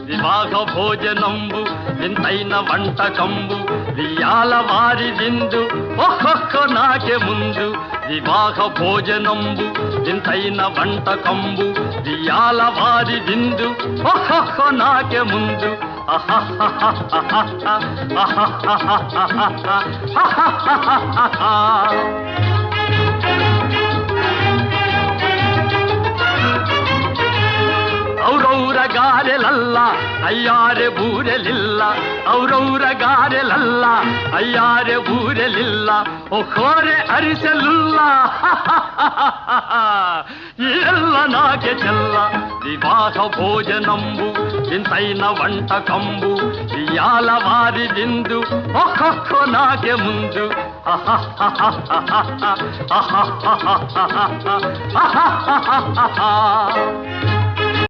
వివాహ భోజనంబు వింతైన వంటకంబు వియాల వారి విందు ఒక్కొక్క నాకే ముందు వివాహ భోజనంబు వింతైన వంటకంబు వియాల వారి విందు ఒక్కొక్క నాకే ముందు ಔರೌರ ಗಾರೆಲಲ್ಲ ಅಯ್ಯಾರೆ ಬೂರೆಲಿಲ್ಲ ಔರೌರ ಗಾರೆಲಲ್ಲ ಅಯ್ಯಾರೆ ಬೂರೆಲಿಲ್ಲ ಒಕ್ಕೋರೆ ಅರಿಸಲಿಲ್ಲ ಎಲ್ಲ ನಾಕೆ ಚೆಲ್ಲ ವಿವಾಹ ಭೋಜನಂಬು ಇಂತೈನ వంటకంబు ఇయాల వారి విందు ఒక్కొక్క నాకే ముందు